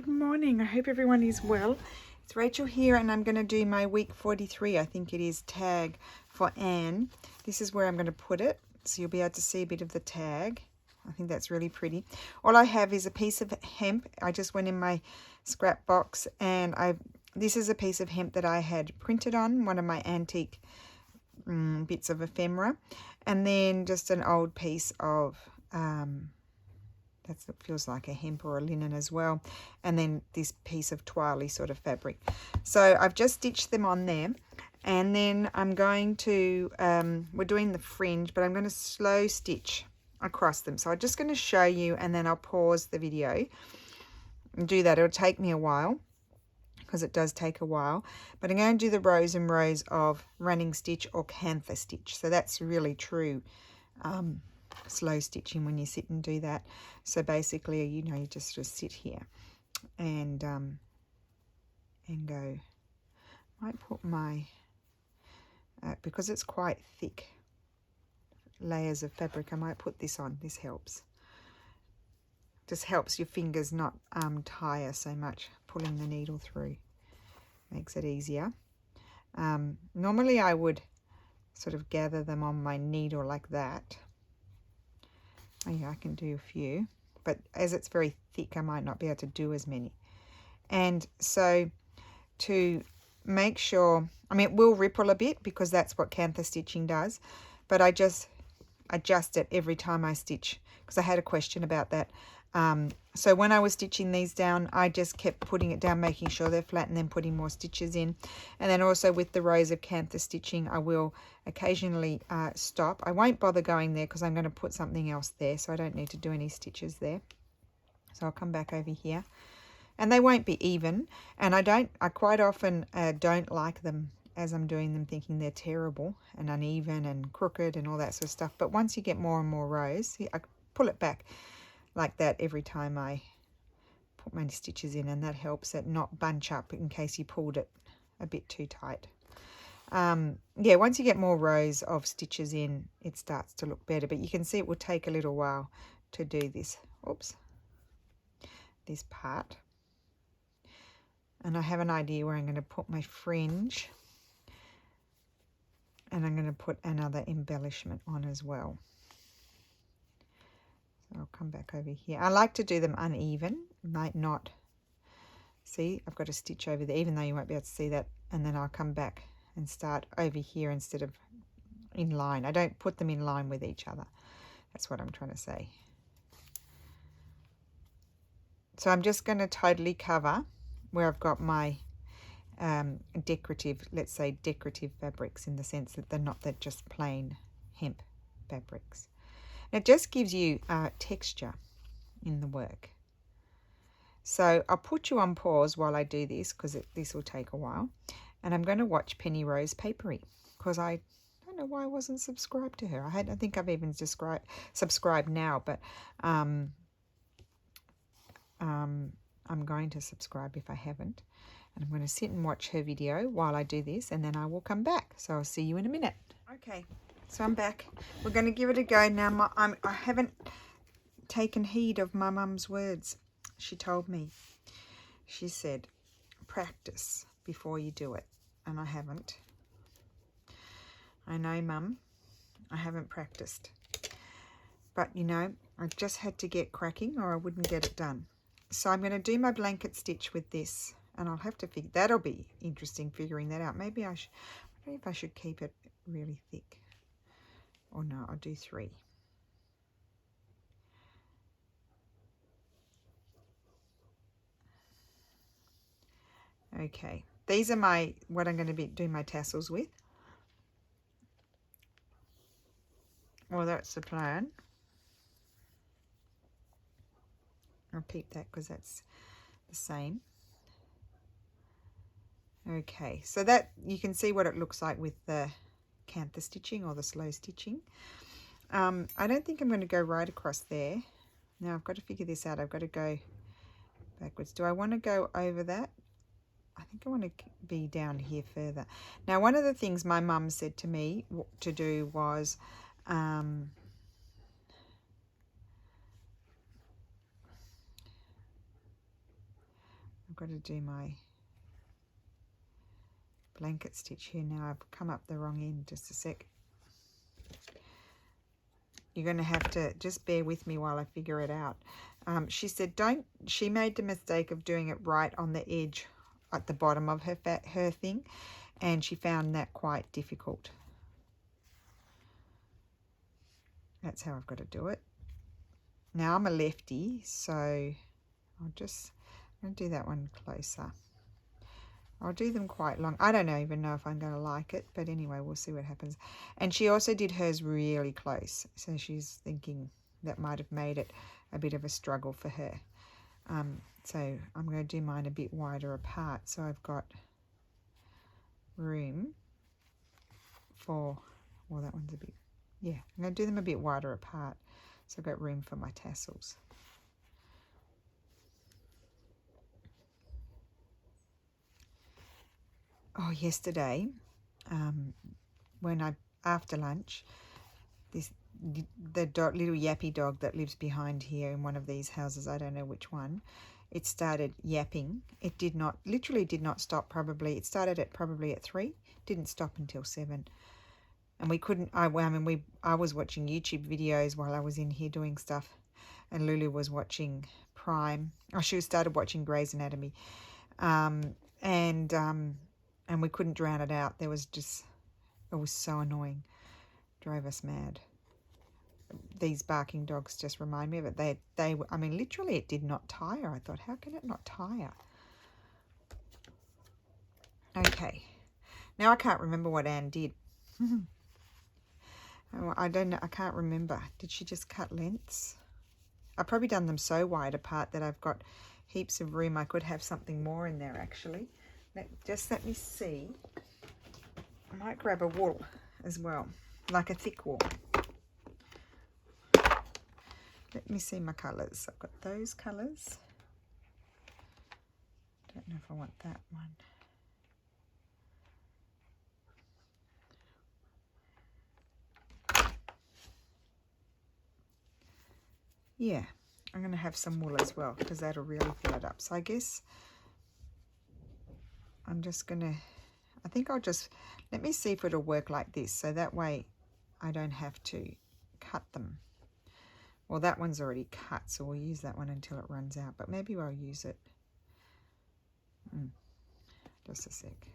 Good morning. I hope everyone is well. It's Rachel here and I'm going to do my week 43, I think it is, tag for Anne. This is where I'm going to put it, so you'll be able to see a bit of the tag. I think that's really pretty. All I have is a piece of hemp. I just went in my scrap box and this is a piece of hemp that I had printed on, one of my antique bits of ephemera, and then just an old piece of that feels like a hemp or a linen as well, and then this piece of toile sort of fabric. So I've just stitched them on there, and then I'm going to we're doing the fringe, but I'm going to slow stitch across them. So I'm just going to show you and then I'll pause the video and do that. It'll take me a while because it does take a while, but I'm going to do the rows and rows of running stitch or cantha stitch. So that's really true slow stitching when you sit and do that. So basically, you know, you just sort of sit here and go. Might put my because it's quite thick layers of fabric, I might put this on. This helps. Just helps your fingers not tire so much pulling the needle through. Makes it easier. Normally I would sort of gather them on my needle like that. Oh yeah, I can do a few, but as it's very thick, I might not be able to do as many. And so to make sure, I mean, it will ripple a bit because that's what cantha stitching does, but I just adjust it every time I stitch because I had a question about that. So when I was stitching these down, I just kept putting it down, making sure they're flat, and then putting more stitches in. And then also with the rows of cantha stitching, I will occasionally stop. I won't bother going there because I'm going to put something else there, so I don't need to do any stitches there. So I'll come back over here, and they won't be even. And I quite often don't like them as I'm doing them, thinking they're terrible and uneven and crooked and all that sort of stuff. But once you get more and more rows, see, I pull it back like that every time I put my stitches in, and that helps it not bunch up in case you pulled it a bit too tight. Yeah, once you get more rows of stitches in, it starts to look better, but you can see it will take a little while to do this. Oops, this part. And I have an idea where I'm going to put my fringe, and I'm going to put another embellishment on as well. I'll come back over here. I like to do them uneven. Might not see, I've got a stitch over there, even though you won't be able to see that, and then I'll come back and start over here instead of in line. I don't put them in line with each other. That's what I'm trying to say. So I'm just going to totally cover where I've got my decorative, let's say decorative fabrics, in the sense that they're just plain hemp fabrics. It just gives you texture in the work. So I'll put you on pause while I do this because this will take a while. And I'm going to watch Penny Rose Papery because I don't know why I wasn't subscribed to her. I think I've even subscribed now, but I'm going to subscribe if I haven't. And I'm going to sit and watch her video while I do this, and then I will come back. So I'll see you in a minute. Okay. So I'm back. We're going to give it a go now. I haven't taken heed of my mum's words. She told me. She said, practice before you do it. And I haven't. I know, Mum. I haven't practiced. But, you know, I just had to get cracking or I wouldn't get it done. So I'm going to do my blanket stitch with this. And I'll have to figure, that'll be interesting figuring that out. Maybe I don't know if I should keep it really thick. Or no, I'll do 3. Okay, these are what I'm going to be doing my tassels with. Well, that's the plan. I'll keep that because that's the same. Okay, so that you can see what it looks like with the cantha stitching or the slow stitching. I don't think I'm going to go right across there. Now I've got to figure this out. I've got to go backwards. Do I want to go over that? I think I want to be down here further. Now, one of the things my mum said to me to do was I've got to do my blanket stitch here now. I've come up the wrong end. Just a sec. You're going to have to just bear with me while I figure it out. She said she made the mistake of doing it right on the edge at the bottom of her thing, and she found that quite difficult. That's how I've got to do it. Now I'm a lefty, so I'm going to do that one closer. I'll do them quite long. I don't even know if I'm going to like it, but anyway, we'll see what happens. And she also did hers really close, so she's thinking that might have made it a bit of a struggle for her. So I'm going to do mine a bit wider apart, so I've got room for, well, that one's a bit, yeah, I'm going to do them a bit wider apart, so I've got room for my tassels. Oh, yesterday, when after lunch, the little yappy dog that lives behind here in one of these houses, I don't know which one, it started yapping. It literally did not stop. It started probably at 3, didn't stop until 7. And we couldn't, I was watching YouTube videos while I was in here doing stuff, and Lulu was watching Prime. Oh, she started watching Grey's Anatomy. And we couldn't drown it out. It was so annoying. Drove us mad. These barking dogs just remind me of it. I mean, literally it did not tire. I thought, how can it not tire? Okay. Now I can't remember what Anne did. I don't know. I can't remember. Did she just cut lengths? I've probably done them so wide apart that I've got heaps of room. I could have something more in there, actually. Let me see. I might grab a wool as well, like a thick wool. Let me see my colours. I've got those colours. Don't know if I want that one. Yeah, I'm going to have some wool as well because that'll really fill it up. So I guess I'm just going to, I think I'll just, let me see if it'll work like this. So that way I don't have to cut them. Well, that one's already cut, so we'll use that one until it runs out. But maybe I'll use it. Just a sec.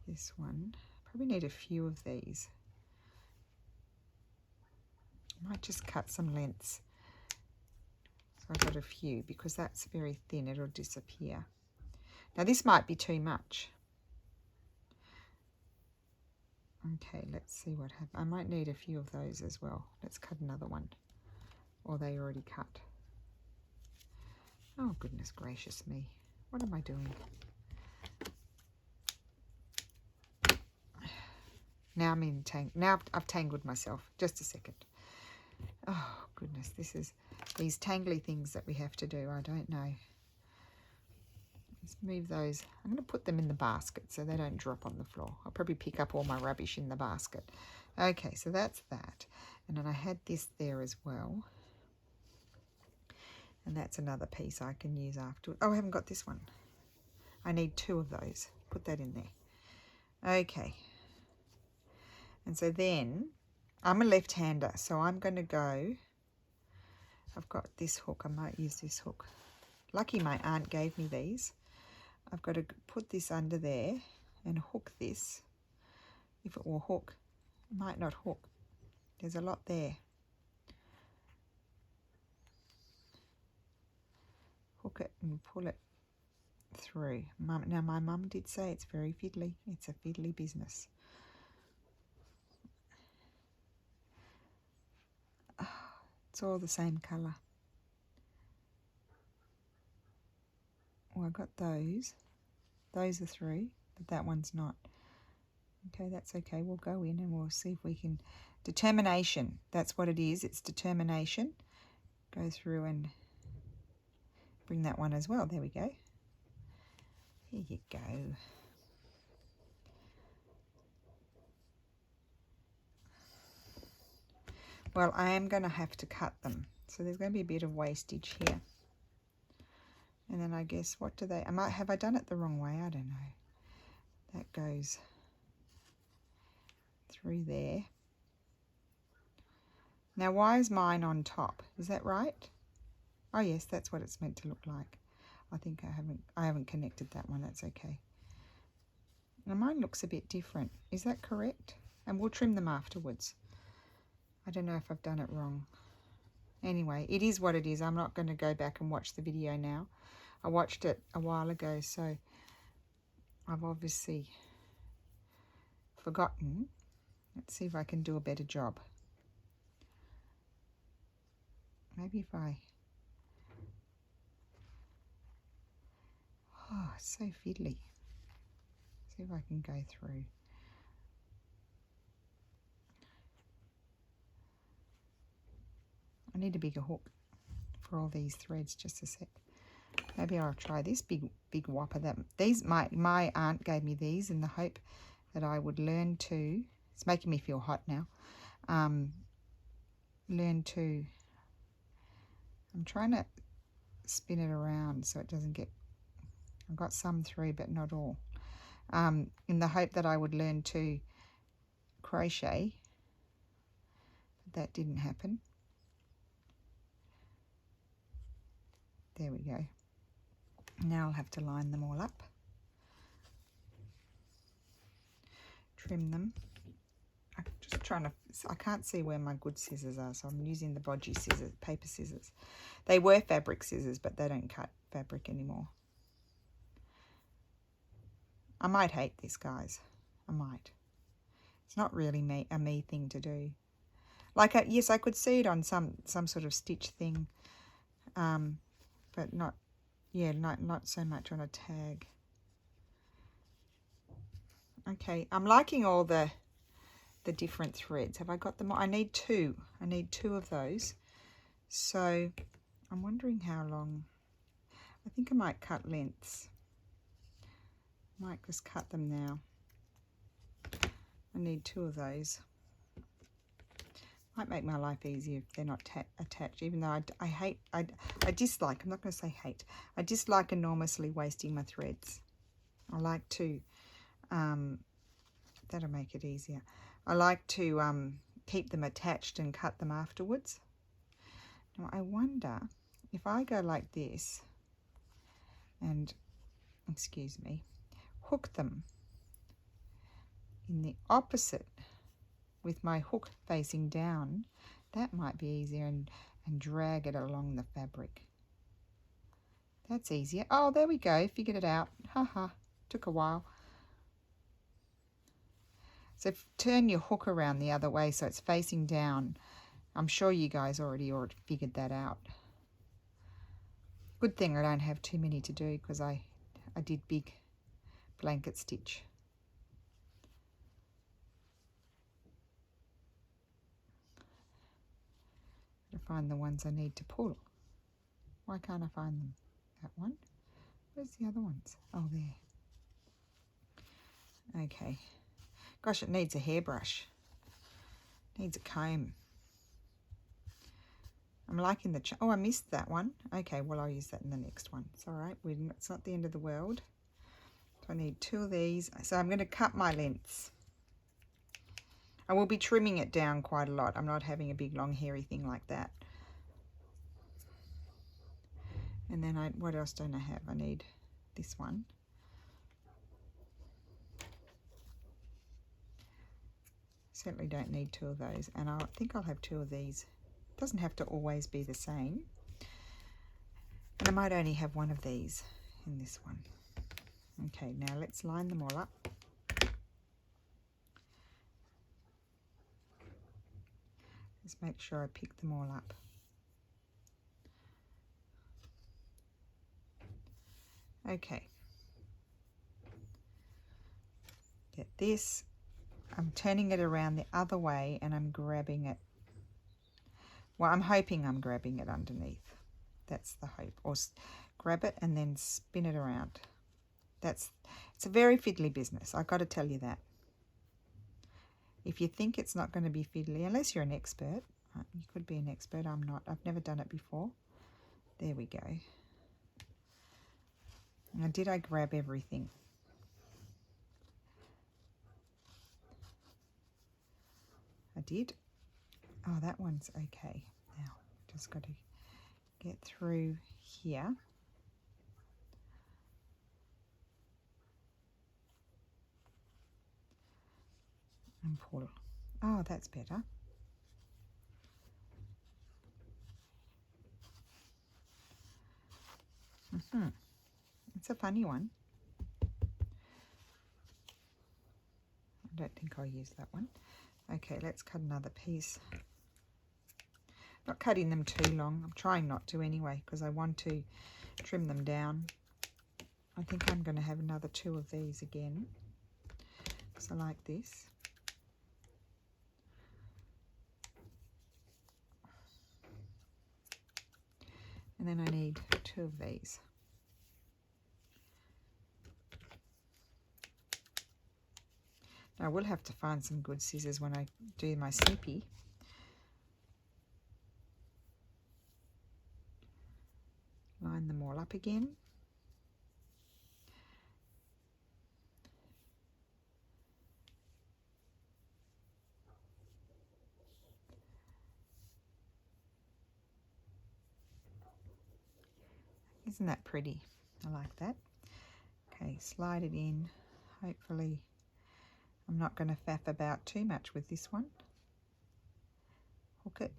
This one. Probably need a few of these. I might just cut some lengths. So I've got a few because that's very thin. It'll disappear. Now this might be too much. Okay, let's see what happens. I might need a few of those as well. Let's cut another one. Or they already cut. Oh, goodness gracious me. What am I doing? Now now I've tangled myself. Just a second. Oh, goodness. This is these tangly things that we have to do. I don't know. Let's move those. I'm going to put them in the basket so they don't drop on the floor. I'll probably pick up all my rubbish in the basket. Okay, so that's that. And then I had this there as well. And that's another piece I can use afterwards. Oh, I haven't got this one. I need 2 of those. Put that in there. Okay. And so then, I'm a left-hander, so I'm going to go, I've got this hook. I might use this hook. Lucky my aunt gave me these. I've got to put this under there and hook this. If it will hook, it might not hook. There's a lot there. Hook it and pull it through. Now my mum did say it's very fiddly. It's a fiddly business. Oh, it's all the same colour. Oh, I got those. Those are through, but that one's not. Okay, that's okay. We'll go in and we'll see if we can. Determination. That's what it is. It's determination. Go through and bring that one as well. There we go. Here you go. Well, I am going to have to cut them. So there's going to be a bit of wastage here. And then I guess, what do they, have I done it the wrong way? I don't know. That goes through there. Now, why is mine on top? Is that right? Oh yes, that's what it's meant to look like. I think I haven't connected that one. That's okay. Now mine looks a bit different. Is that correct? And we'll trim them afterwards. I don't know if I've done it wrong. Anyway, it is what it is. I'm not going to go back and watch the video now. I watched it a while ago, so I've obviously forgotten. Let's see if I can do a better job. Maybe if I... Oh, it's so fiddly. See if I can go through. I need a bigger hook for all these threads. Just a sec. Maybe I'll try this big whopper. That these my aunt gave me these in the hope that I would learn to. It's making me feel hot now. Learn to. I'm trying to spin it around so it doesn't get. I've got some through, but not all. In the hope that I would learn to crochet. But that didn't happen. There we go. Now I'll have to line them all up. Trim them. I'm just trying to, I can't see where my good scissors are, so I'm using the bodgy scissors, paper scissors. They were fabric scissors, but they don't cut fabric anymore. I might hate this, guys. I might. It's not really a me thing to do. Like, yes, I could see it on some sort of stitch thing, but not, yeah, not so much on a tag. Okay, I'm liking all the different threads. Have I got them all? I need two. I need two of those. So I'm wondering how long. I think I might cut lengths. I might just cut them now. I need two of those. Might make my life easier if they're not attached, even though I dislike, I'm not going to say hate, I dislike enormously wasting my threads. I like to, that'll make it easier. I like to keep them attached and cut them afterwards. Now I wonder if I go like this and, excuse me, hook them in the opposite with my hook facing down, that might be easier, and drag it along the fabric. That's easier. Oh, there we go. Figured it out. Haha. Took a while. So turn your hook around the other way so it's facing down. I'm sure you guys already figured that out. Good thing I don't have too many to do because I did big blanket stitch. To find the ones I need to pull. Why can't I find them? That one. Where's the other ones? Oh, there. Okay. Gosh, it needs a hairbrush. Needs a comb. I'm liking the... oh, I missed that one. Okay, well, I'll use that in the next one. It's all right. It's not the end of the world. So I need two of these. So I'm going to cut my lengths. I will be trimming it down quite a lot. I'm not having a big, long, hairy thing like that. And then what else don't I have? I need this one. Certainly don't need two of those. And I think I'll have two of these. It doesn't have to always be the same. And I might only have one of these in this one. Okay, now let's line them all up. Just make sure I pick them all up. Okay. Get this. I'm turning it around the other way and I'm grabbing it. Well, I'm hoping I'm grabbing it underneath. That's the hope. Or grab it and then spin it around. It's a very fiddly business. I've got to tell you that. If you think it's not going to be fiddly, unless you're an expert, you could be an expert. I'm not. I've never done it before. There we go. Now, did I grab everything? I did. Oh, that one's okay. Now, just got to get through here. And pull. Oh, that's better. It's a funny one. I don't think I'll use that one. Okay, let's cut another piece. Not cutting them too long. I'm trying not to anyway, because I want to trim them down. I think I'm going to have another 2 of these again, because I like this. And then I need 2 of these. Now I will have to find some good scissors when I do my snippy. Line them all up again. Isn't that pretty? I like that. Okay, slide it in. Hopefully I'm not going to faff about too much with this one. Hook it,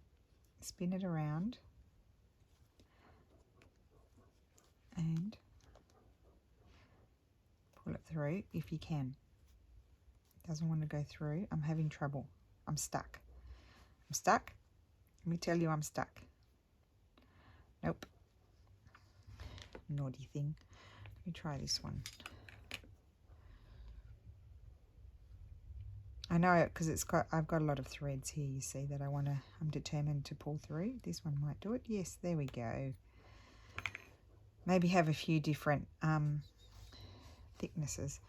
spin it around, and pull it through if you can. It doesn't want to go through. I'm having trouble. I'm stuck. I'm stuck. Let me tell you, I'm stuck. Nope. Naughty thing. Let me try this one. I know it because I've got a lot of threads here, you see, that I'm determined to pull through. This one might do it. Yes, there we go. Maybe have a few different thicknesses,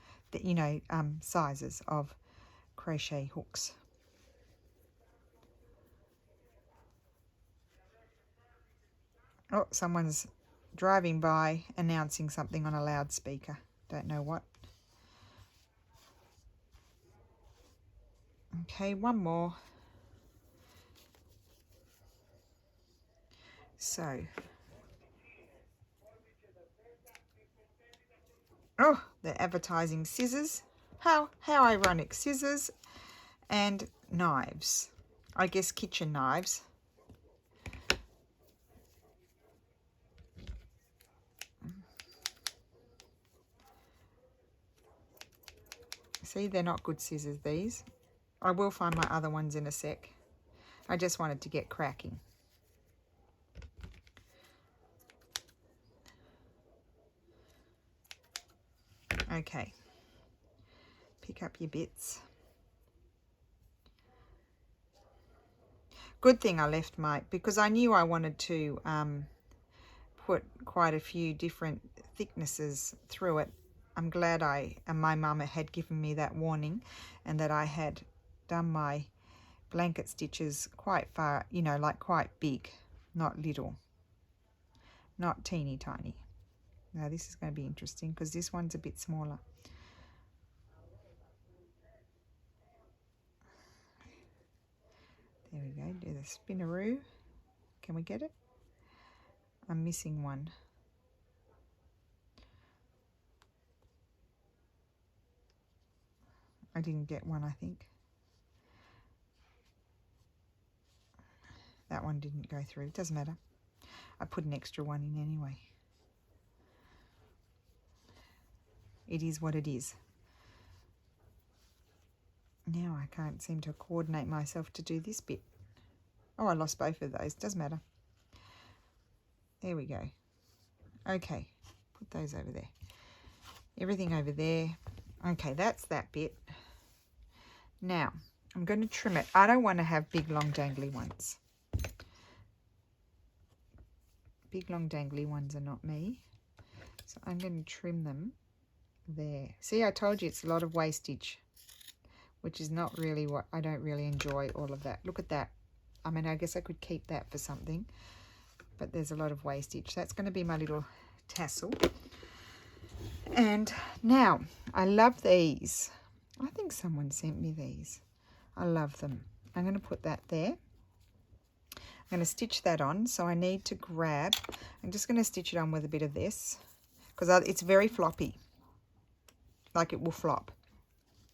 sizes of crochet hooks. Oh, someone's driving by announcing something on a loudspeaker. Don't know what. Okay, one more. So, oh, they're advertising scissors. How ironic. Scissors and knives. I guess kitchen knives. See, they're not good scissors, these. I will find my other ones in a sec. I just wanted to get cracking. Okay. Pick up your bits. Good thing I left because I knew I wanted to put quite a few different thicknesses through it. I'm glad my mum had given me that warning, and that I had done my blanket stitches quite far, like quite big, not little, not teeny tiny. Now this is going to be interesting because this one's a bit smaller. There we go, do the spinneroo. Can we get it? I'm missing one. I didn't get one, I think. That one didn't go through. It doesn't matter. I put an extra one in anyway. It is what it is. Now I can't seem to coordinate myself to do this bit. Oh, I lost both of those. Doesn't matter. There we go. Okay, put those over there. Everything over there. Okay, that's that bit. Now, I'm going to trim it. I don't want to have big, long, dangly ones. Big, long, dangly ones are not me. So I'm going to trim them there. See, I told you it's a lot of wastage, which is not really what I don't really enjoy all of that. Look at that. I mean, I guess I could keep that for something, but there's a lot of wastage. That's going to be my little tassel. And now, I love these. I think someone sent me these. I love them. I'm going to put that there. I'm going to stitch that on. So I need to grab, I'm just going to stitch it on with a bit of this because it's very floppy. Like it will flop.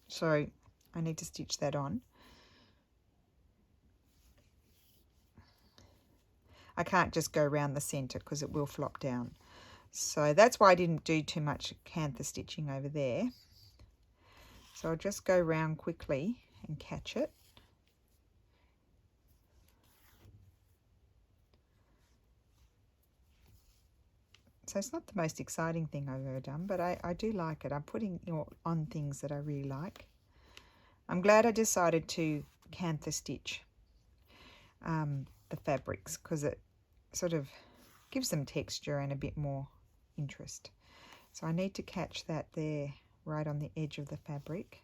So I need to stitch that on. I can't just go around the center because it will flop down. So that's why I didn't do too much cantha stitching over there. So I'll just go around quickly and catch it. So it's not the most exciting thing I've ever done, but I do like it. I'm putting on things that I really like. I'm glad I decided to cantha stitch the fabrics because it sort of gives them texture and a bit more interest. So I need to catch that there right on the edge of the fabric.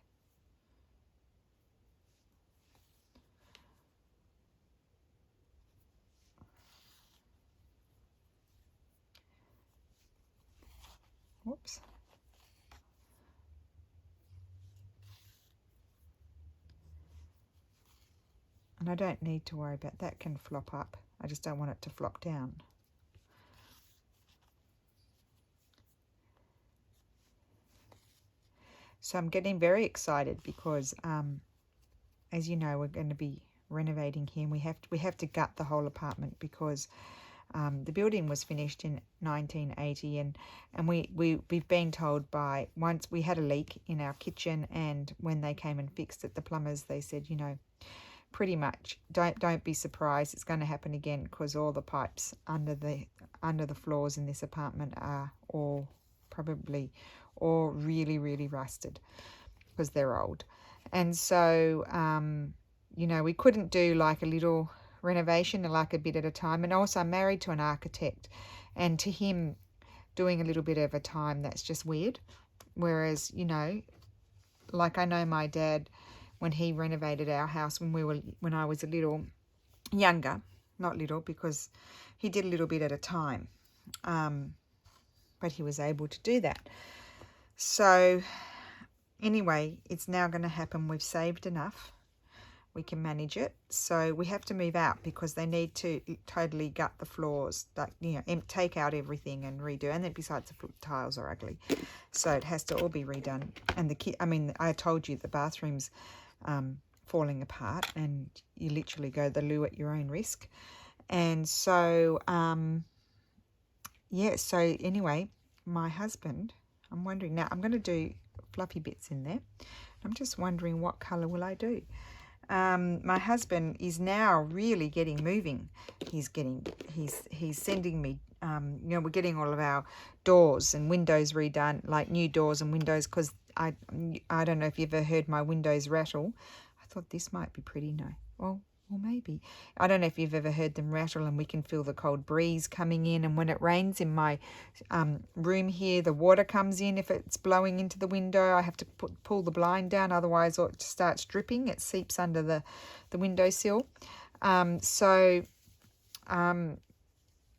Whoops. And I don't need to worry about that, can flop up. I just don't want it to flop down. So I'm getting very excited because, as you know, we're going to be renovating here. And we have to gut the whole apartment because the building was finished in 1980, and we've been told by, once we had a leak in our kitchen, and when they came and fixed it, the plumbers, they said, you know, pretty much don't be surprised, it's going to happen again because all the pipes under the floors in this apartment are all really rusted because they're old. And so you know, we couldn't do like a little renovation, like a bit at a time. And also I'm married to an architect, and to him doing a little bit at a time, that's just weird. Whereas, you know, like I know my dad, when he renovated our house when I was a little younger, not little because he did a little bit at a time, but he was able to do that. So anyway, it's now going to happen. We've saved enough. We can manage it. So we have to move out because they need to totally gut the floors, like, you know, take out everything and redo. And then besides, the tiles are ugly, so it has to all be redone. And I told you the bathroom's falling apart, and you literally go the loo at your own risk. And so yeah, so anyway, my husband, I'm wondering now, I'm going to do fluffy bits in there. I'm just wondering what color will I do. My husband is now really getting moving. He's sending me, you know, we're getting all of our doors and windows redone, like new doors and windows, because I don't know if you've ever heard my windows rattle. I thought this might be pretty. No, well, maybe. I don't know if you've ever heard them rattle, and we can feel the cold breeze coming in. And when it rains in my room here, the water comes in. If it's blowing into the window, I have to pull the blind down, otherwise it starts dripping. It seeps under the windowsill.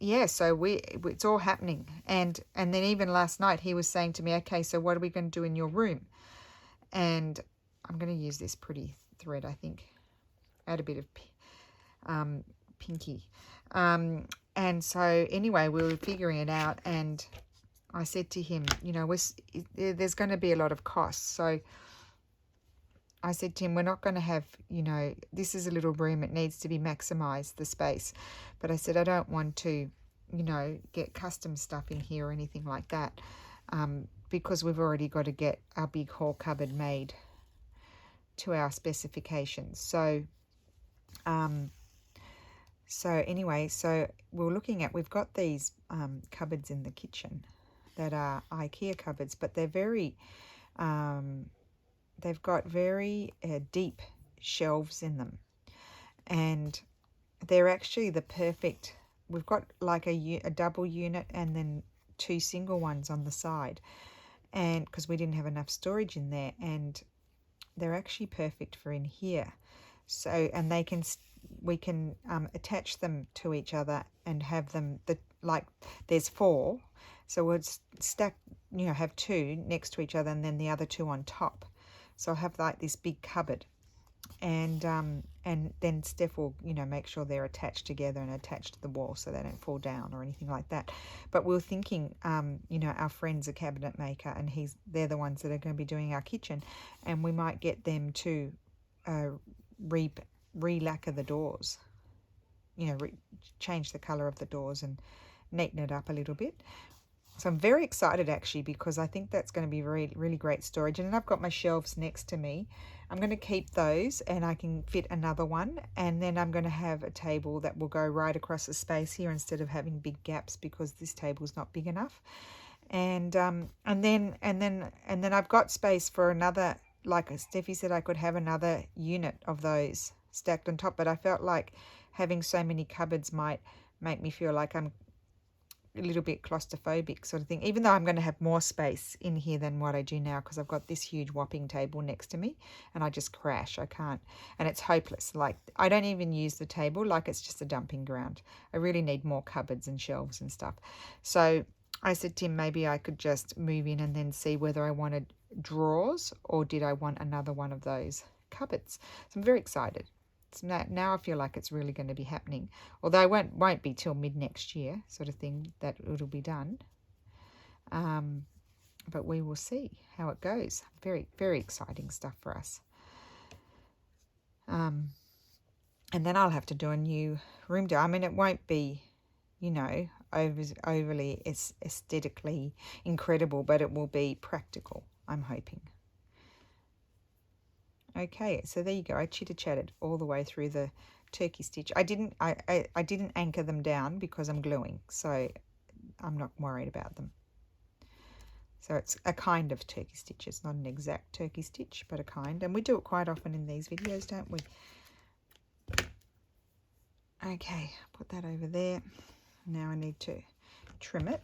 Yeah, so it's all happening. And then even last night he was saying to me, okay, so what are we going to do in your room? And I'm going to use this pretty thread, I think. Add a bit of pinky. And so anyway, we were figuring it out, and I said to him, you know, there's going to be a lot of costs. So I said to him, we're not going to have, you know, this is a little room. It needs to be maximised, the space. But I said, I don't want to, you know, get custom stuff in here or anything like that, because we've already got to get our big hall cupboard made to our specifications. So anyway, so we've got these cupboards in the kitchen that are IKEA cupboards, but they're very, they've got very deep shelves in them, and they're actually the perfect, we've got like a double unit and then two single ones on the side, and because we didn't have enough storage in there, and they're actually perfect for in here. So, and we can attach them to each other and have them, like there's 4, So we'll stack, you know, have 2 next to each other and then the other 2 on top. So I'll have like this big cupboard. And then Steph will, you know, make sure they're attached together and attached to the wall so they don't fall down or anything like that. But we're thinking, you know, our friend's a cabinet maker and they're the ones that are going to be doing our kitchen, and we might get them to re-lacquer the doors, you know, change the colour of the doors and neaten it up a little bit. So I'm very excited actually, because I think that's going to be really great storage. And then I've got my shelves next to me. I'm going to keep those and I can fit another one. And then I'm going to have a table that will go right across the space here instead of having big gaps, because this table is not big enough. And then I've got space for another, like Steffi said, I could have another unit of those stacked on top. But I felt like having so many cupboards might make me feel like I'm a little bit claustrophobic sort of thing, even though I'm going to have more space in here than what I do now, because I've got this huge whopping table next to me and I just crash. I can't, and it's hopeless. Like, I don't even use the table, like it's just a dumping ground. I really need more cupboards and shelves and stuff. So I said to him, maybe I could just move in and then see whether I wanted drawers or did I want another one of those cupboards. So I'm very excited. So now I feel like it's really going to be happening, although it won't be till mid next year sort of thing that it'll be done. But we will see how it goes. Very exciting stuff for us. And then I'll have to do a new room door. I mean, it won't be, you know, overly aesthetically incredible, but it will be practical, I'm hoping. Okay, so there you go. I chitter-chatted all the way through the turkey stitch. I didn't anchor them down because I'm gluing, so I'm not worried about them. So it's a kind of turkey stitch. It's not an exact turkey stitch, but a kind. And we do it quite often in these videos, don't we? Okay, put that over there. Now I need to trim it.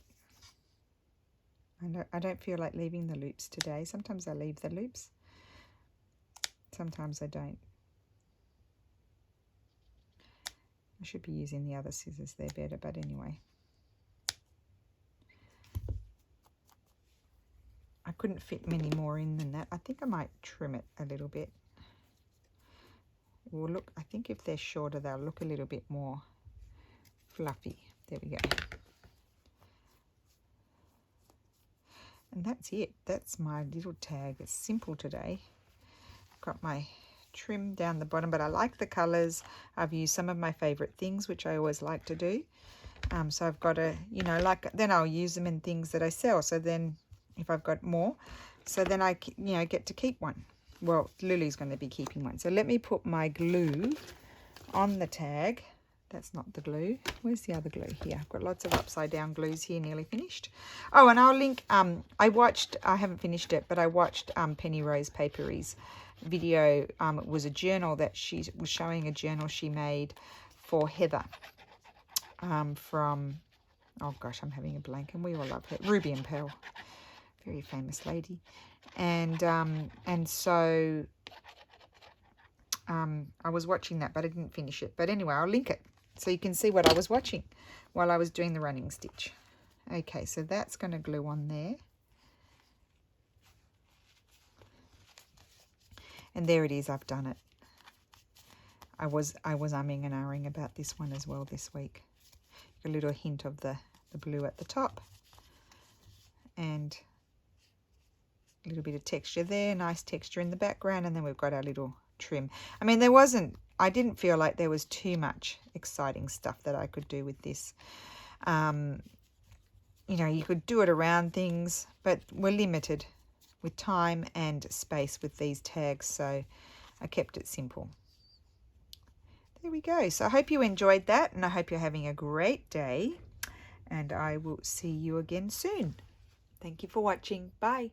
I don't feel like leaving the loops today. Sometimes I leave the loops. Sometimes I don't. I should be using the other scissors, they're better, but anyway. I couldn't fit many more in than that. I think I might trim it a little bit. Well, look, I think if they're shorter, they'll look a little bit more fluffy. There we go. And that's it. That's my little tag. It's simple today. Got my trim down the bottom, but I like the colors. I've used some of my favorite things, which I always like to do. So I've got a, you know, like, then I'll use them in things that I sell. So then if I've got more, so then I, you know, get to keep one. Well, Lily's going to be keeping one. So let me put my glue on the tag. That's not the glue. Where's the other glue? Here. I've got lots of upside down glues here, nearly finished. Oh, and I'll link, I haven't finished it, but I watched Penny Rose Papery's video. It was a journal that she was showing, a journal she made for Heather from, oh gosh, I'm having a blank, and we all love her, Ruby and Pearl, very famous lady. And so I was watching that, but I didn't finish it. But anyway, I'll link it so you can see what I was watching while I was doing the running stitch. Okay, so that's going to glue on there. And there it is, I've done it. I was umming and ahhing about this one as well this week. A little hint of the blue at the top. And a little bit of texture there, nice texture in the background, and then we've got our little trim. I mean, I didn't feel like there was too much exciting stuff that I could do with this. You know, you could do it around things, but we're limited with time and space with these tags, so I kept it simple. There we go. So I hope you enjoyed that, and I hope you're having a great day, and I will see you again soon. Thank you for watching. Bye.